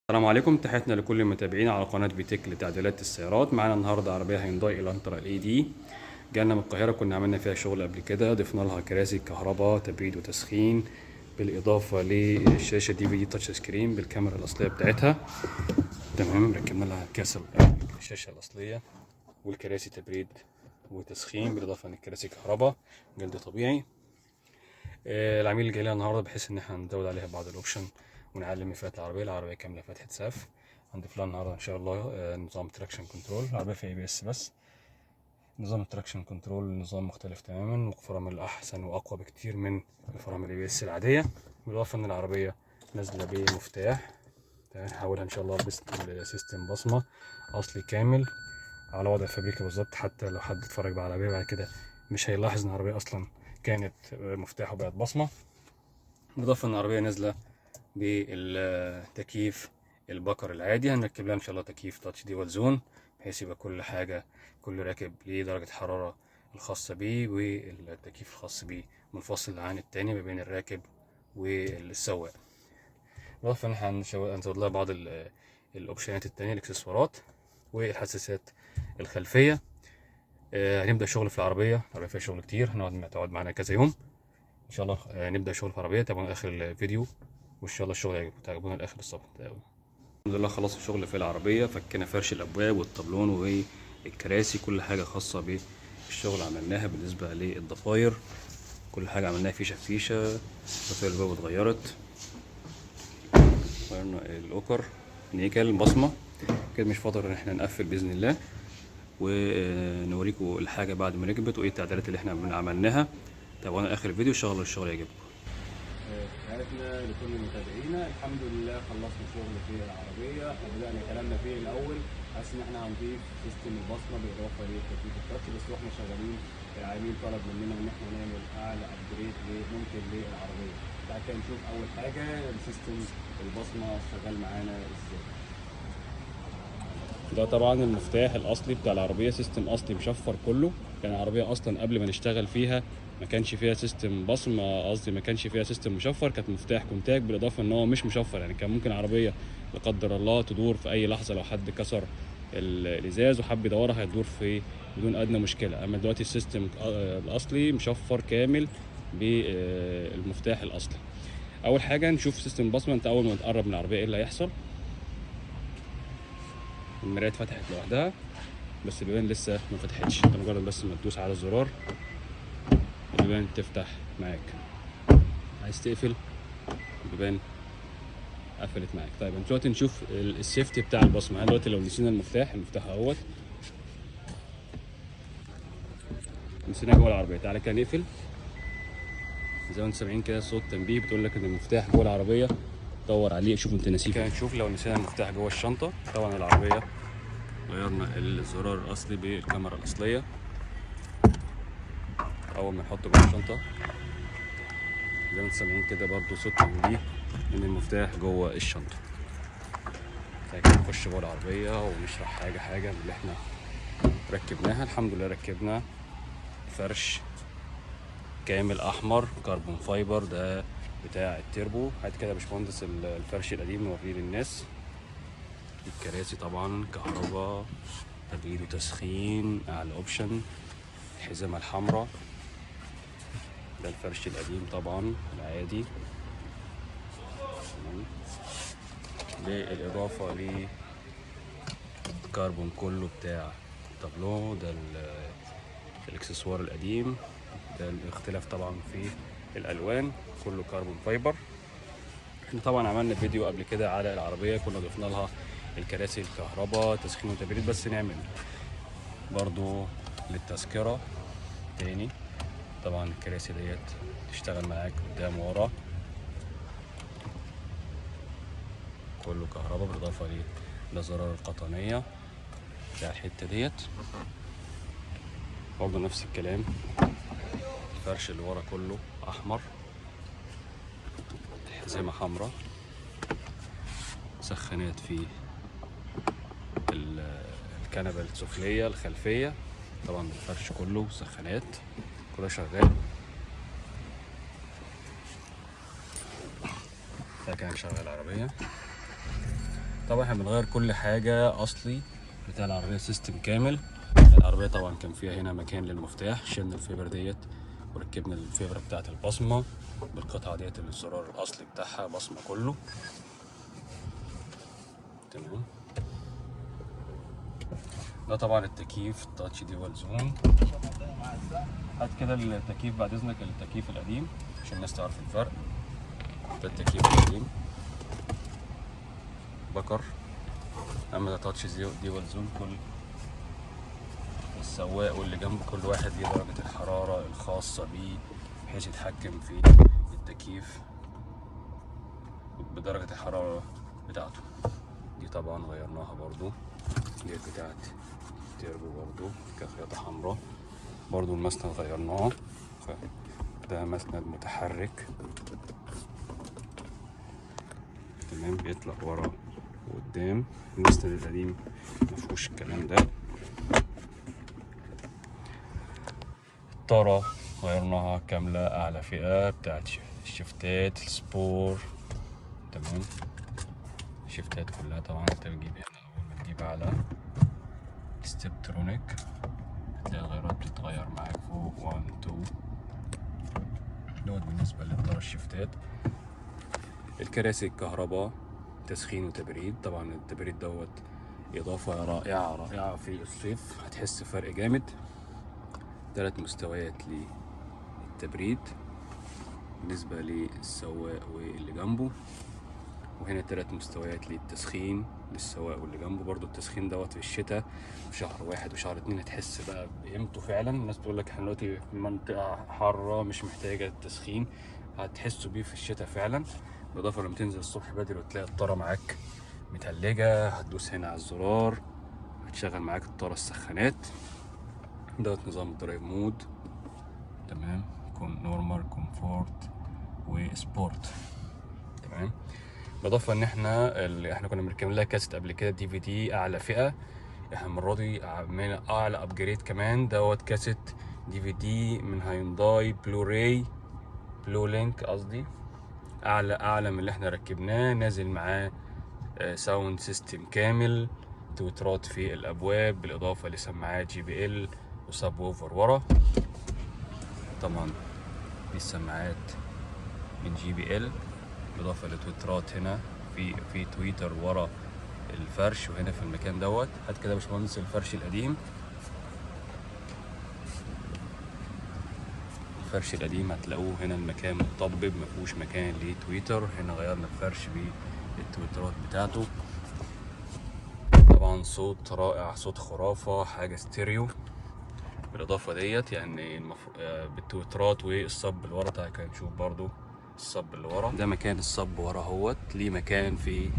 السلام عليكم، تحياتنا لكل المتابعين على قناة فيتك لتعديلات السيارات. معانا النهارده عربية هيونداي الانترا الاي دي. جالنا من القاهرة، كنا عملنا فيها شغل قبل كده، ضفنا لها كراسي كهرباء تبريد وتسخين، بالإضافة للشاشة دي في دي تاتش سكرين بالكاميرا الأصلية بتاعتها. تمام، ركبنا لها الشاشة الأصلية والكراسي تبريد وتسخين، بالإضافة للكراسي كهرباء جلد طبيعي. العميل جاي لنا النهارده بحيث ان احنا نزود عليها بعض الاوبشن ونعلم مفاتيح العربيه كامله فتحه سقف. هنضيف لها النهارده ان شاء الله نظام تراكشن كنترول. العربيه فيها ABS بس نظام التراكشن كنترول نظام مختلف تماما، وفرامل احسن واقوى بكتير من الفرامل ABS العاديه. بالاضافه ان العربيه نازله بمفتاح، هحولها ان شاء الله بسيستم بصمه اصلي كامل على وضع الفابريكا بالظبط، حتى لو حد اتفرج على العربيه بعد كده مش هيلاحظ ان العربيه اصلا كانت مفتاح وبقت بصمه. بالاضافه ان العربيه نازله بالتكييف البكر العادي. هنركب لها ان شاء الله تكييف تاتش ديوال زون، بحيث يبقى كل حاجه كل راكب ليه درجه حراره الخاصه بيه، والتكييف الخاص بيه منفصل عن التاني ما بين الراكب والسواق. بالاضافه ان احنا هنزود لها بعض الاوبشنات التانية، الاكسسوارات والحساسات الخلفيه. هنبدا شغل في العربيه فيها شغل كتير، هتقعد معانا كذا يوم ان شاء الله. نبدا شغل في العربيه، تابعونا لاخر الفيديو وان شاء الله الشغل تعجبونا لاخر الصف. الحمد لله خلص الشغل في العربيه، فكنا فرش الابواب والطبلون والكراسي، كل حاجه خاصه بالشغل عملناها. بالنسبه للضفاير كل حاجه عملناها، فيشه بفيشه. ضفاير الباب اتغيرت، غيرنا الاوكر نيكل بصمه كده. مش فاضل ان احنا نقفل باذن الله ونوريكم الحاجه بعد ما ركبت وايه التعديلات اللي احنا عملناها. تابعونا اخر الفيديو ان شاء الله الشغل يعجبكم. تحياتنا لكل متابعينا. الحمد لله خلصنا شغل في العربيه، بدانا كلامنا فيه الاول حاسس ان احنا هنضيف سيستم البصمه بالاضافه للتكييف التاتش، بس واحنا شغالين العميل طلب مننا ان احنا نعمل اعلى ابجريد ممكن للعربيه. بعد كده نشوف اول حاجه السيستم البصمه شغال معانا ازاي. ده طبعا المفتاح الاصلي بتاع العربيه، سيستم اصلي مشفر كله. كان العربيه اصلا قبل ما نشتغل فيها ما كانش فيها سيستم بصمه، قصدي ما كانش فيها سيستم مشفر، كانت مفتاح كونتاك. بالاضافه ان هو مش مشفر، يعني كان ممكن العربيه لا قدر الله تدور في اي لحظه، لو حد كسر الازاز وحب يدورها هتدور في بدون ادنى مشكله. اما دلوقتي السيستم الاصلي مشفر كامل بالمفتاح الاصلي. اول حاجه نشوف سيستم بصمه. انت اول ما تقرب من العربيه ايه اللي هيحصل؟ المراية اتفتحت لوحدها بس البيبان لسه ما فتحتش. انت مجرد بس ما تدوس على الزرار البيبان تفتح معاك. عايز تقفل البيبان قفلت معاك. طيب دلوقتي نشوف السيفتي بتاع البصمه. دلوقتي لو نسينا المفتاح اهوت، نسيناه جوه العربيه، تعالى كده نقفل. زي ما انتم سامعين كده صوت تنبيه بتقول لك ان المفتاح جوه العربيه، دور عليه شوف انت ناسيه. كده نشوف لو نسينا المفتاح جوه الشنطه. طبعا العربيه غيرنا الزرار الاصلي بالكاميرا الاصليه. اول ما نحطه جوه الشنطه زي ما انتم سامعين كده برضو صوت تنبيه ان المفتاح جوه الشنطه. لكن نخش جوه العربيه ونشرح حاجه من اللي احنا ركبناها. الحمد لله ركبنا فرش كامل احمر كربون فايبر، ده بتاع التيربو. هات كده يا باشمهندس الفرش القديم نوريه للناس. الكراسي طبعا كهرباء تبريد وتسخين اعلى اوبشن. الحزمه الحمراء ده الفرش القديم طبعا العادي. بالاضافه للكربون كله بتاع التابلو ده الاكسسوار القديم. ده الاختلاف طبعا في الالوان، كله كربون فايبر. احنا طبعا عملنا فيديو قبل كده على العربيه كنا ضفنا لها الكراسي الكهرباء تسخين وتبريد، بس نعمل برضو للتذكره تاني. طبعا الكراسي ديت تشتغل معاك قدام ورا كله كهرباء، بالاضافه لزرار القطنيه بتاع الحته ديت. برضه نفس الكلام، الفرش اللي ورا كله احمر، حزمه حمراء، سخانات في الكنبه السفليه الخلفيه. طبعا الفرش كله سخانات كله شغال. ده كان شغال العربيه. طبعا احنا بنغير كل حاجه اصلي بتاع العربيه، سيستم كامل. العربيه طبعا كان فيها هنا مكان للمفتاح، شلنا الفيبر ديت وركبنا الفيبر بتاعت البصمه بالقطعه ديت، الزرار الاصلي بتاعها بصمه كله. تمام. ده طبعا التكييف تاتش ديوال زون. هات كده التكييف بعد اذنك، التكييف القديم عشان الناس تعرف الفرق. ده التكييف القديم بكر. اما ده تاتش ديوال زون، كل السواق واللي جنبه كل واحد ليه درجة الحرارة الخاصة بيه بحيث يتحكم في التكييف بدرجة الحرارة بتاعته. دي طبعا غيرناها برضو، دي بتاعت تيربو برضو كخياطة حمراء. برضو المسند غيرناه، ده مسند متحرك. تمام، بيطلع ورا وقدام. المسند القديم مفيهوش الكلام ده. الطارة غيرناها كاملة أعلى فئة بتاعت الشفتات السبور. تمام، الشفتات كلها طبعا انت بتجيب هنا. أول ما تجيب على ستيبترونيك هتلاقي الغيارات بتتغير معاك فوق 1 2 دوت بالنسبة للطارة الشفتات. الكراسي الكهرباء تسخين وتبريد. طبعا التبريد دوت إضافة رائعة رائعة في الصيف، هتحس فرق جامد. 3 مستويات للتبريد بالنسبة للسواق واللي جنبه، وهنا 3 مستويات للتسخين للسواق واللي جنبه. برضو التسخين دوت في الشتاء في شهر 1 وشهر 2 هتحس بقى بقيمته فعلا. الناس بتقول لك احنا دلوقتي في منطقة حارة مش محتاجة التسخين، هتحسوا بيه في الشتاء فعلا. بالإضافة لما تنزل الصبح بدري وتلاقي الطارة معاك متلجة، هتدوس هنا على الزرار هتشغل معاك الطارة السخانات. دوت نظام الدرايف مود. تمام، نورمال كومفورت وسبورت. تمام، بالاضافه ان احنا كنا مركبين لها كاسيت قبل كده دي في دي اعلى فئه. احنا المره دي عملنا اعلى ابجريد كمان. دوت كاسيت دي في دي من هيونداي بلو لينك قصدي، اعلى من اللي احنا ركبناه. نازل معاه ساوند سيستم كامل، تويترات في الابواب بالاضافه لسماعات جي بي ال وسب ووفر ورا. طبعا دي السماعات من جي بي ال بالاضافه لتويترات هنا في تويتر ورا الفرش وهنا في المكان دوت. هات كده يا باشمهندس الفرش القديم. الفرش القديم هتلاقوه هنا المكان مطبب مفيهوش مكان لتويتر. هنا غيرنا الفرش بالتويترات بتاعته. طبعا صوت رائع، صوت خرافة، حاجة ستيريو. بالاضافة ديت يعني بالتويترات والصب اللي ورا. تعالى كده نشوف برضو الصب اللي ورا. ده مكان الصب ورا اهوت، ليه مكان في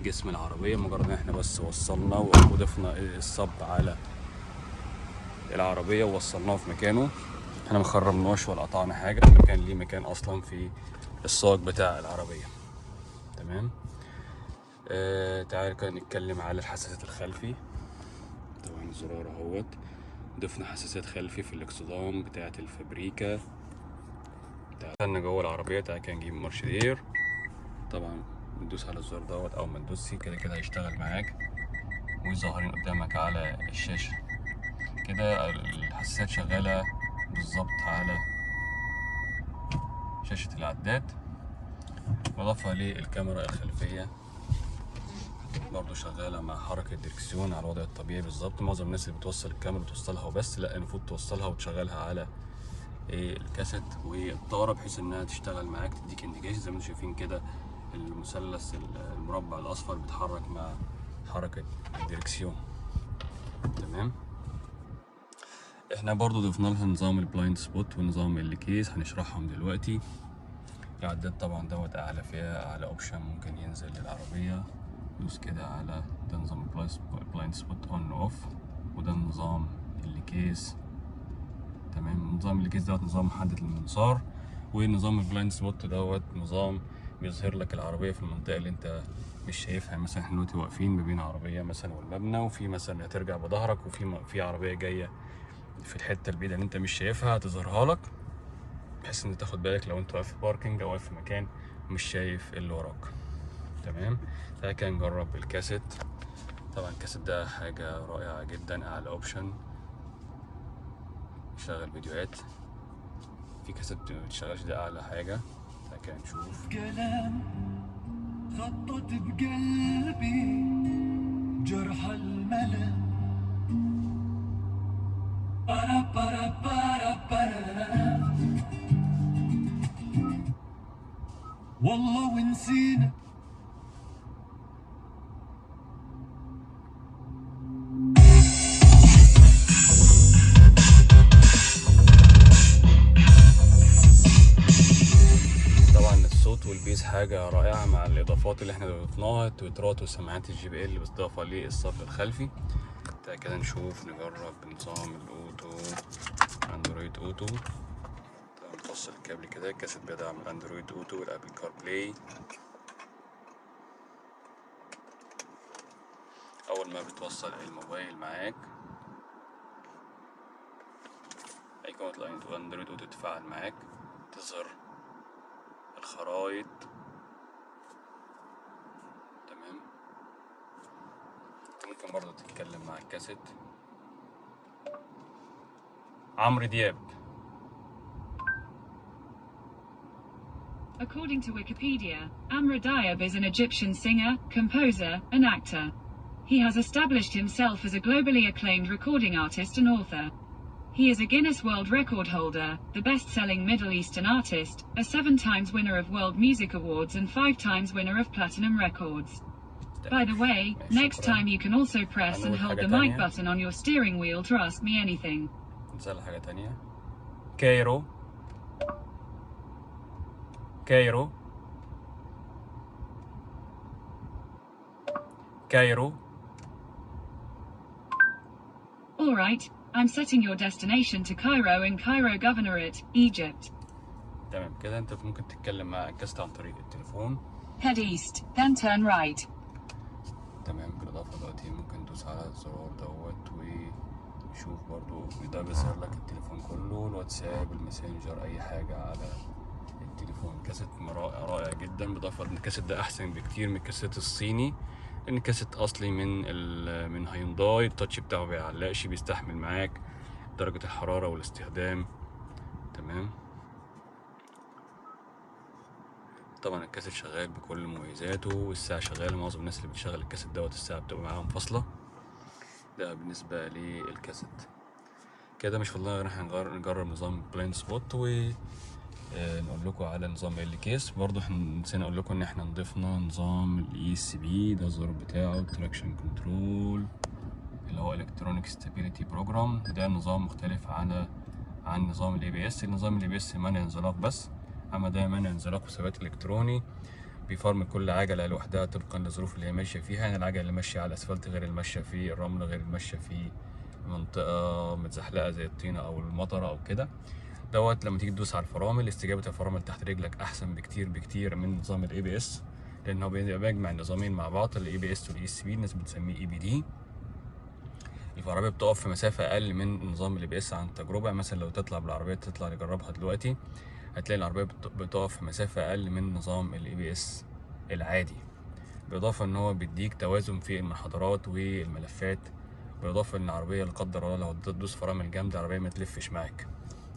جسم العربية. مجرد ان احنا بس وصلنا وضفنا الصب على العربية ووصلناه في مكانه، احنا مخرمناش ولا قطعنا حاجة. المكان ليه مكان اصلا في الصاج بتاع العربية. تمام. تعالى كده نتكلم على الحساسات الخلفي. طبعا الزرار اهوت، ضفنا حساسات خلفي في الاكسدام بتاعة الفابريكا. دخلنا جوه العربية. تعالى كده نجيب مارشدير. طبعا بندوس على الزرار دوت، او ما تدوسي كده كده هيشتغل معاك وظاهرين قدامك على الشاشة. كده الحساسات شغالة بالظبط على شاشة العداد. بالإضافة للكاميرا الخلفية برضو شغالة مع حركة الدركسيون على الوضع الطبيعي بالظبط. معظم الناس اللي بتوصل الكاميرا بتوصلها وبس، لا المفروض توصلها وتشغلها على الكاسيت والطارة بحيث انها تشتغل معاك، تديك انديكيشن زي ما انتم شايفين كده. المثلث المربع الاصفر بيتحرك مع حركة الدركسيون. تمام. احنا برضو ضفنا لها نظام البلايند سبوت ونظام الكيس، هنشرحهم دلوقتي. العداد طبعا دوت اعلى فئة، اعلى اوبشن ممكن ينزل للعربية. دوس كده على ده نظام البلايند سبوت اون اوف، وده نظام الكيس. تمام، نظام الكيس دوت نظام محدد للمنظار، ونظام البلايند سبوت دوت نظام بيظهر لك العربية في المنطقة اللي انت مش شايفها. مثلا احنا دلوقتي واقفين ما بين عربية مثلا والمبنى، وفي مثلا هترجع بظهرك وفي عربية جاية في الحتة البعيدة اللي انت مش شايفها، هتظهرها لك بحيث ان تاخد بالك لو انت واقف في باركينج او واقف في مكان مش شايف اللي وراك. تمام. تعالى كده نجرب الكاسيت. طبعا الكاسيت ده حاجة رائعة جدا، اعلى اوبشن يشغل فيديوهات. في كاسيت مبتشغلش، ده اعلى حاجة. تعالى كده نشوف. كلام خطط بقلبي جرح الملل. برا برا برا برا والله ونسينا. الصوت والبيز حاجة رائعة مع الإضافات اللي احنا ضفناها، التويترات والسماعات JBL بالإضافة للصف الخلفي. تعالى كده نشوف نجرب نظام الأوتو، أندرويد أوتو. نوصل الكابل كده. الكاسيت بيدعم الأندرويد أوتو والأبل كار بلاي. أول ما بتوصل الموبايل معاك أيقونة الأندرويد أوتو تتفاعل معاك، تظهر الخرايط. تمام. ممكن برضه تتكلم مع الكاسيت. عمرو دياب. According to Wikipedia, Amr Diab is an Egyptian singer, composer, and actor. He has established himself as a globally acclaimed recording artist and author. He is a Guinness World Record holder, the best-selling Middle Eastern artist, a 7 times winner of World Music Awards and 5 times winner of Platinum Records. By the way, next time you can also press and hold the mic button on your steering wheel to ask me anything. نسأل حاجة تانية. كايرو. كايرو. كايرو. Alright, I'm setting your destination to Cairo in Cairo Governorate, Egypt. تمام كده انت ممكن تتكلم مع الكاسيت عن طريق التليفون. Head east, then turn right. تمام. بالإضافة دلوقتي ممكن تدوس على الزرار دوت وشوف برضو ده بيظهر لك التليفون كله، الواتساب، الماسنجر، أي حاجة على التليفون. كاسيت رائع جدا. بالإضافة إن الكاسيت ده أحسن بكتير من الكاسيت الصيني، لأن الكاسيت أصلي من هيونداي. التاتش بتاعه مبيعلقش، بيستحمل معاك درجة الحرارة والاستخدام. تمام. طبعا الكاسيت شغال بكل مميزاته، والساعة شغالة. معظم الناس اللي بتشغل الكاسيت دوت الساعة بتبقى معاهم فاصلة. ده بالنسبة للكاسيت. كده مش فاضلنا غير احنا نجرب نظام بلايند سبوت، ونقول لكم على نظام الكيس. برضو احنا نسينا اقول لكم ان احنا ضفنا نظام ESP. ده الزرار بتاعه تراكشن كنترول اللي هو الكترونيك ستابيليتي بروجرام. ده نظام مختلف عن نظام ABS. النظام ABS منع انزلاق بس، اما ده منع انزلاق وثبات الكتروني. بيفرمل كل عجله لوحدها طبقا للظروف اللي هي ماشيه فيها. يعني العجله اللي ماشيه على الاسفلت غير اللي ماشيه في الرمل، غير اللي ماشيه في منطقه متزحلقه زي الطينه او المطره او كده. دوت لما تيجي تدوس على الفرامل، استجابه الفرامل تحت رجلك احسن بكتير من نظام ABS، لان هو بيجمع النظامين مع بعض، ABS والESP. الناس بتسميه EBD. العربيه بتقف في مسافه اقل من نظام ABS عن تجربه. مثلا لو تطلع بالعربيه، تطلع نجربها دلوقتي، هتلاقي العربيه بتقف في مسافه اقل من نظام ABS العادي. بالاضافه ان هو بيديك توازن في المنحدرات والملفات، بالاضافه ان العربيه لا قدر الله لو تدوس فرامل جامده العربيه ما تلفش معاك.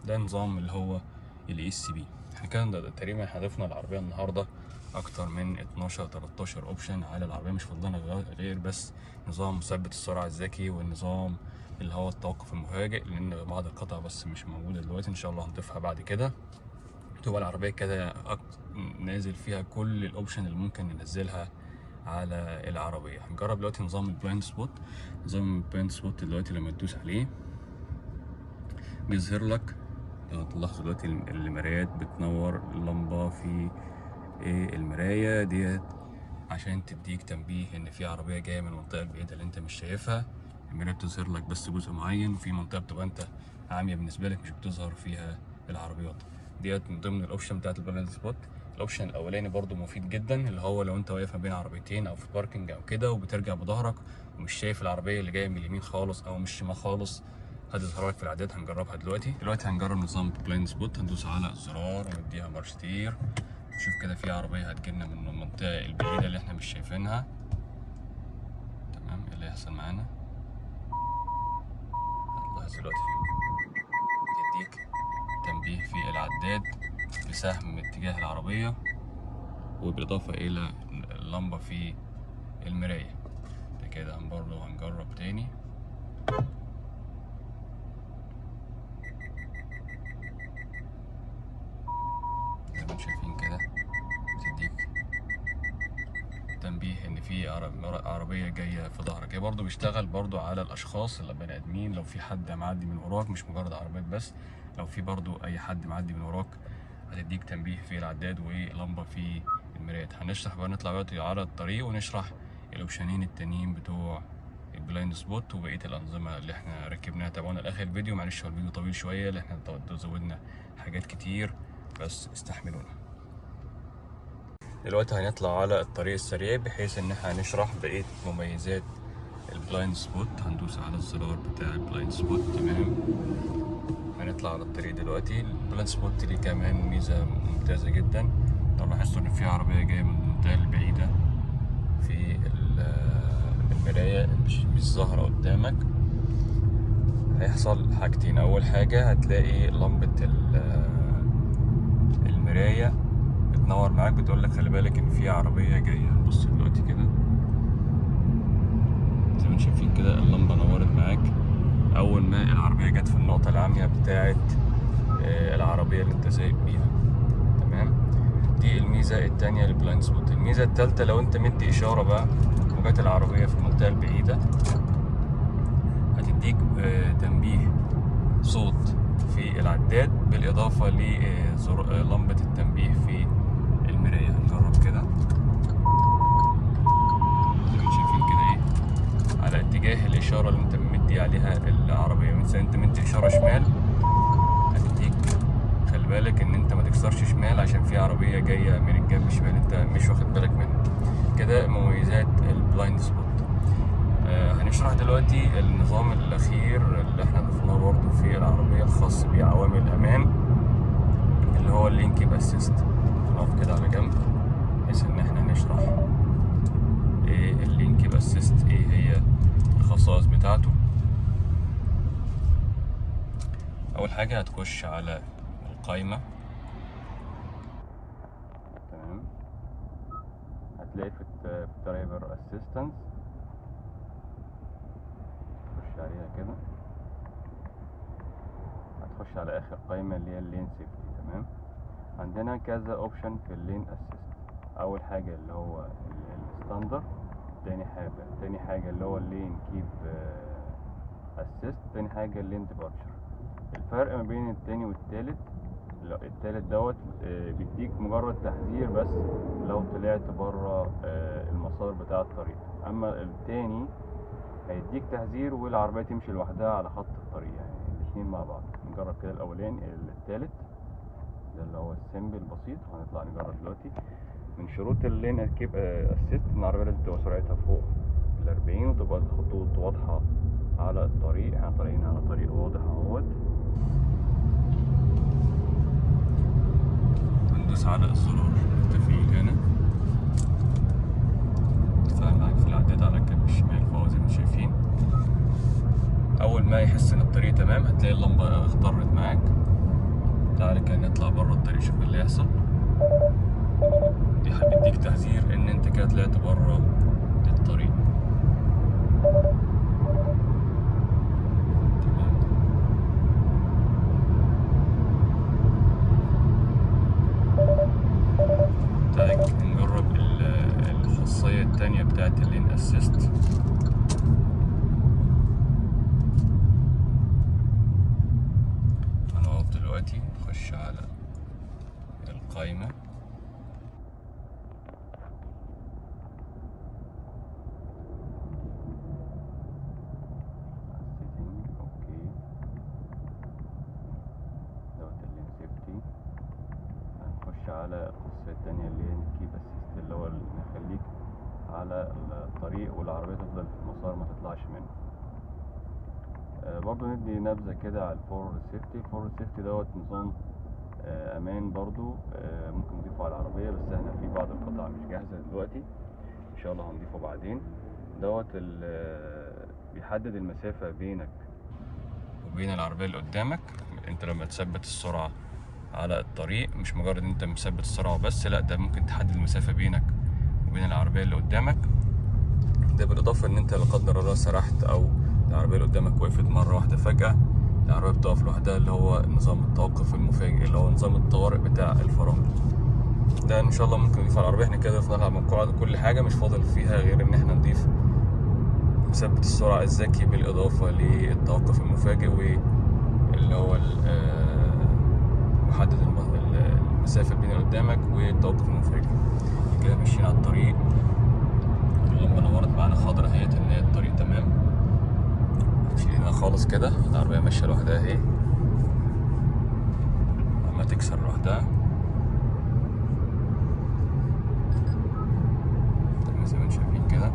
ده نظام اللي هو ESP. احنا كده تقريبا ضفنا العربيه النهارده اكتر من 12-13 اوبشن على العربيه. مش فاضلنا غير بس نظام مثبت السرعه الذكي، والنظام اللي هو التوقف المفاجئ، لان بعض القطع بس مش موجوده دلوقتي، ان شاء الله هنضيفها بعد كده. تبقى العربيه كده نازل فيها كل الاوبشن اللي ممكن ننزلها على العربيه. هنجرب دلوقتي نظام البلايند سبوت. نظام البلايند سبوت دلوقتي لما تدوس عليه بيظهر لك، لو تلاحظوا دلوقتي المرايات بتنور اللمبه في المرايه ديت عشان تديك تنبيه ان في عربيه جايه من المنطقه البعيده اللي انت مش شايفها. المرايه بتظهر لك بس جزء معين، وفي منطقه بتبقى انت عاميه بالنسبه لك مش بتظهر فيها العربيات. ديت من ضمن الاوبشن بتاعت البلايند سبوت. الاوبشن الاولاني برضو مفيد جدا، اللي هو لو انت واقف ما بين عربيتين او في باركنج او كده وبترجع بظهرك ومش شايف العربيه اللي جايه من اليمين خالص او من الشمال خالص، هتظهر لك في الاعداد. هنجربها دلوقتي هنجرب نظام البلايند سبوت. هندوس على الزرار ونديها مارش تير. نشوف كده في عربية هتجيلنا من المنطقة البعيدة اللي احنا مش شايفينها. تمام، ايه اللي هيحصل معانا؟ هتلاحظ دلوقتي تديك تنبيه في العداد بسهم اتجاه العربية، وبالإضافة إلى اللمبة في المراية. ده كده برضه هنجرب تاني. زي ما انتم شايفين كده بتديك تنبيه ان في عربيه جايه في ظهرك. هي برضه بيشتغل برضه على الاشخاص البني ادمين، لو في حد معدي من وراك، مش مجرد عربيات بس، لو في برضه اي حد معدي من وراك هتديك تنبيه في العداد ولمبه في المرايات. هنشرح بقى، نطلع بقى على الطريق ونشرح الاوبشنين التانيين بتوع البلايند سبوت وبقيه الانظمه اللي احنا ركبناها. تابعونا لاخر الفيديو. معلش هو الفيديو طويل شويه لان احنا زودنا حاجات كتير، بس استحملونا. دلوقتي هنطلع على الطريق السريع بحيث ان احنا هنشرح بقية مميزات البلايند سبوت. هندوس على الزرار بتاع البلايند سبوت. تمام، هنطلع على الطريق دلوقتي. البلايند سبوت ليه كمان ميزة ممتازة جدا. لو لاحظتوا ان في عربية جاية من المنطقة البعيدة في المراية مش ظاهرة قدامك، هيحصل حاجتين. اول حاجة هتلاقي لمبة المراية بتنور معاك، بتقول لك خلي بالك ان في عربيه جايه. بص دلوقتي كده زي ما انتم شايفين كده اللمبه نورت معاك اول ما العربيه جت في النقطه العاميه بتاعه العربيه اللي انت سايق بيها. تمام، دي الميزه الثانيه للبلايند سبوت. الميزه الثالثه لو انت مدي اشاره بقى وجت العربيه في المنطقه البعيده، هتديك تنبيه صوت في العداد بالاضافه للمبه التنبيه في المراية. هنجرب كده زي ما شايفين كده ايه على اتجاه الاشارة اللي انت مدي عليها العربية. مثلا انت مدي اشارة شمال، هتديك خلي بالك ان انت ما تكسرش شمال عشان في عربية جاية من الجنب الشمال انت مش واخد بالك منها. كده مميزات البلايند سبوت. هنشرح دلوقتي النظام الاخير اللي احنا ضفناه برضه في العربية الخاص بعوامل الامان، اللي هو اللين كيب اسيست. نقف كده على جنب بحيث ان احنا نشرح ايه اللين كيب اسيست، ايه هي الخصائص بتاعته. اول حاجه هتخش على القائمه. تمام، هتلاقي في الدرايفر اسيستنس، تخش عليها كده، هتخش على اخر قائمه اللي هي اللين سيفتي. تمام، عندنا كذا اوبشن في اللين اسيست. اول حاجه اللي هو الستاندر، تاني حاجه اللي هو اللين كيب اسيست، تاني حاجه اللين ديبارتشر. الفرق ما بين التاني والتالت، التالت دوت بيديك مجرد تحذير بس لو طلعت بره المسار بتاع الطريق. اما التاني هيديك تحذير والعربيه تمشي لوحدها على خط الطريق، يعني الاتنين مع بعض. نجرب كده الاولاني التالت ده اللي هو السيمبل بسيط، وهنطلع نجرب دلوقتي. من شروط اللين كيب اسيست ان العربيه لازم تبقى سرعتها فوق ال40 وتبقى الخطوط واضحه على الطريق. احنا طالعين على طريق واضح اهوت. هندوس على الزرار التفعيل هنا، تفعل معاك في العداد على الجنب الشمال فوق زي ما انتم شايفين. اول ما يحس ان الطريق تمام هتلاقي اللمبه اخضرت معاك. تعالى كده نطلع بره الطريق شوف اللي هيحصل. دي هتديك تحذير ان انت كده طلعت بره الطريق. نجرب الخاصية التانية بتاعت اللين اسيست. هنقف دلوقتي نخش على القائمة. هنخش على الخاصية التانية اللي هي الكيب اسيست، اللي هو اللي يخليك على الطريق والعربية تفضل في المسار ما تطلعش منه. برضو ندي نبذة كده على الفور سيفتي. الفور سيفتي دوت نظام امان برضو ممكن نضيفه على العربيه، بس احنا في بعض القطع مش جاهزه دلوقتي، ان شاء الله هنضيفه بعدين. دوت بيحدد المسافه بينك وبين العربيه اللي قدامك. انت لما تثبت السرعه على الطريق مش مجرد ان انت مثبت السرعه بس، لا ده ممكن تحدد المسافه بينك وبين العربيه اللي قدامك. ده بالاضافه ان انت لا قدر الله سرحت او العربيه اللي قدامك وقفت مره واحده فجاه، العربيه بتقف لوحدها، اللي هو نظام التوقف المفاجئ اللي هو نظام الطوارئ بتاع الفرامل. ده ان شاء الله ممكن نضيف على العربيه. احنا كده ضفنا لها من قواعد كل حاجه، مش فاضل فيها غير ان احنا نضيف مثبت السرعه الذكي بالاضافه للتوقف المفاجئ واللي هو محدد المسافه بين اللي قدامك والتوقف المفاجئ. كده ماشيين على الطريق، لما نورت معانا خضرا اهيت ان هي الطريق تمام، شيلنا خالص كده. العربيه ماشيه لوحدها اهي، لما تكسر لوحدها زي ما انتم شايفين كده،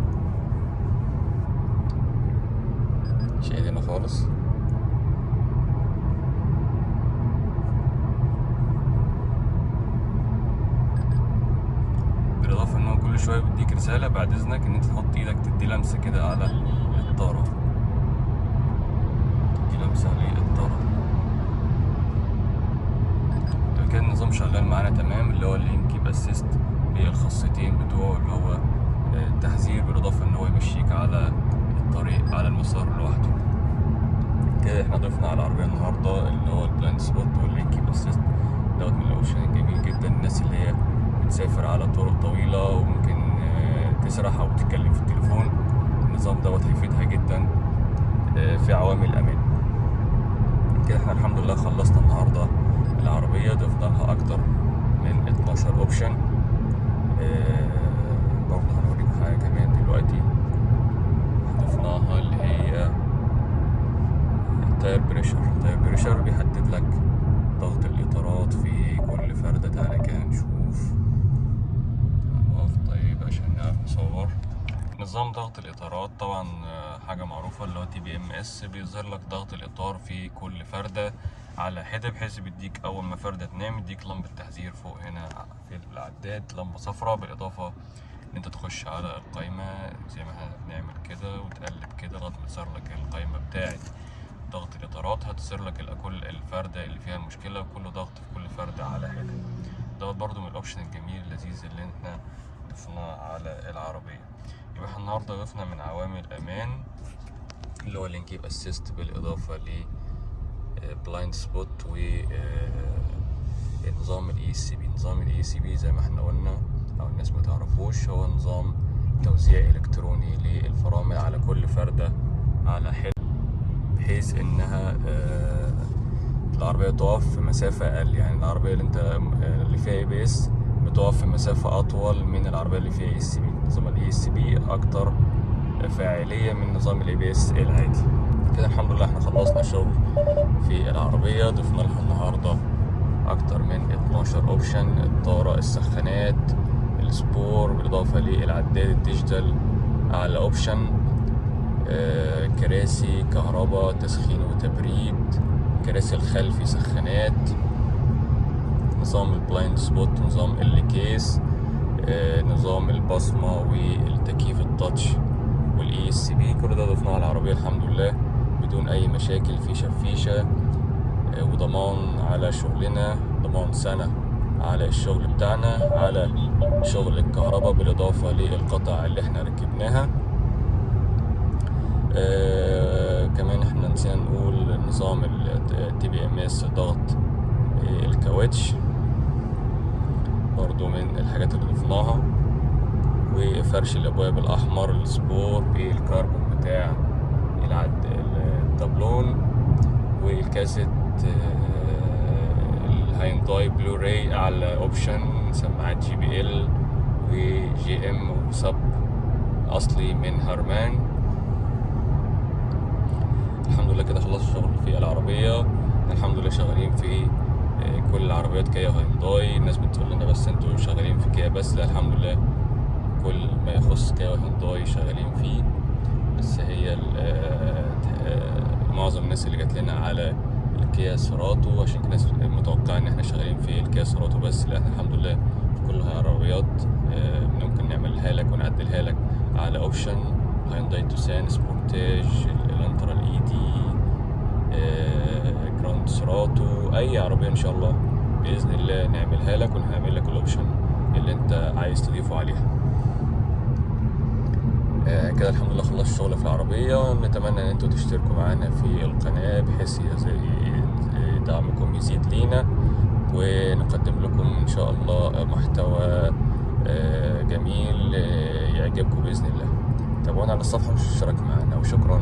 شايلينها خالص. بالاضافه ان هو كل شويه بيديك رساله بعد اذنك ان انت تحط ايدك تدي لمسه كده على الطاره، تدي لمسه للطاره. كده النظام شغال معانا تمام، اللي هو اللين كيب اسيست بالخاصيتين بتوعه، اللي هو التحذير بالاضافه ان هو يمشيك على الطريق على المسار لوحده. كده احنا ضفنا على العربيه النهارده اللي هو البلايند سبوت واللين كيب اسيست. دوت من الاوبشن الجميل جدا الناس اللي هي بتسافر على طرق طويله وممكن تسرح او تتكلم في التليفون. النظام دوت هيفيدها جدا في عوامل الامان. كده احنا الحمد لله خلصنا النهارده العربيه، ضفنا لها اكتر من 12 اوبشن. برضه هنوريكم حاجه كمان دلوقتي ضفناها اللي هي التاير بريشر. التاير بريشر بيحدد لك ضغط الاطارات في كل فرده. تعالى كده نشوف، هنقف طيب عشان نعرف نصور. نظام ضغط الاطارات طبعا حاجه معروفه، اللي هو TBMS، بيظهر لك ضغط الاطار في كل فرده على حده، بحيث بيديك اول ما فرده تنام يديك لمبه تحذير فوق هنا في العداد، لمبه صفراء، بالاضافه ان انت تخش على القائمه زي ما احنا بنعمل كده وتقلب كده لغايه ما تظهر لك القائمه بتاعه ضغط الاطارات. هتظهر لك كل الفرده اللي فيها المشكله وكل ضغط في كل فرده على حده. دوت برضو من الاوبشن الجميل اللذيذ اللي احنا ضفناه على العربيه. يبقى احنا النهارده ضفنا من عوامل الامان اللي هو اللين كيب اسيست بالاضافه ل بلايند سبوت ونظام الاي سي بي. نظام الاي سي بي زي ما احنا قلنا او الناس ما تعرفوش، هو نظام توزيع الكتروني للفرامل على كل فرده على حده، بحيث انها العربيه تقف في مسافه اقل. يعني العربيه اللي فيها ABS بتقف في مسافه اطول من العربيه اللي فيها ESP. نظام الESP اكتر فاعليه من نظام الABS العادي. كده الحمد لله احنا خلصنا شغل في العربيه. ضفنا لها النهارده اكتر من 12 اوبشن: الطاره، السخانات، السبور، بالاضافه للعداد الديجيتال على اوبشن، كراسي كهرباء تسخين وتبريد، كراسي الخلفي سخانات، نظام البلايند سبوت، نظام الكيس، نظام البصمة والتكييف التاتش والESP. كل ده ضفناه على العربية الحمد لله بدون أي مشاكل. في شفيشة وضمان على شغلنا، ضمان سنة على الشغل بتاعنا، على شغل الكهرباء، بالإضافة للقطع اللي احنا ركبناها. كمان احنا نسينا نقول نظام TBMS ضغط الكاوتش برضو من الحاجات اللي ضفناها، وفرش الابواب الاحمر، السبور بالكربون بتاع الدبلون، والكاسيت الهاينداي بلوراي على اوبشن، سماعات JBL وGM وسب اصلي من هرمان. الحمد لله كده خلصنا الشغل في العربية. الحمد لله شغالين في كل العربيات كيا وهيونداي. الناس بتقول لنا بس انتوا شغالين في كيا بس، لا الحمد لله كل ما يخص كيا وهيونداي شغالين فيه. بس هي معظم الناس اللي جات لنا على الكيا سيراتو، عشان كده ناس متوقعة ان احنا شغالين في الكيا سيراتو بس. لا، احنا الحمد لله في كل عربيات ممكن نعملها لك ونعدلها لك على اوبشن. هيونداي توسان، سبورتاج، الانترا الاي دي، جراند سيراتو، اي عربية ان شاء الله باذن الله نعملها لك ونعمل لك الاوبشن اللي انت عايز تضيفه عليها. كده الحمد لله خلصت الشغل في العربية. نتمنى ان انتوا تشتركوا معانا في القناة بحيث دعمكم يزيد لينا، ونقدم لكم ان شاء الله محتوى جميل يعجبكم بإذن الله. تابعونا على الصفحة واشترك معنا، وشكرا.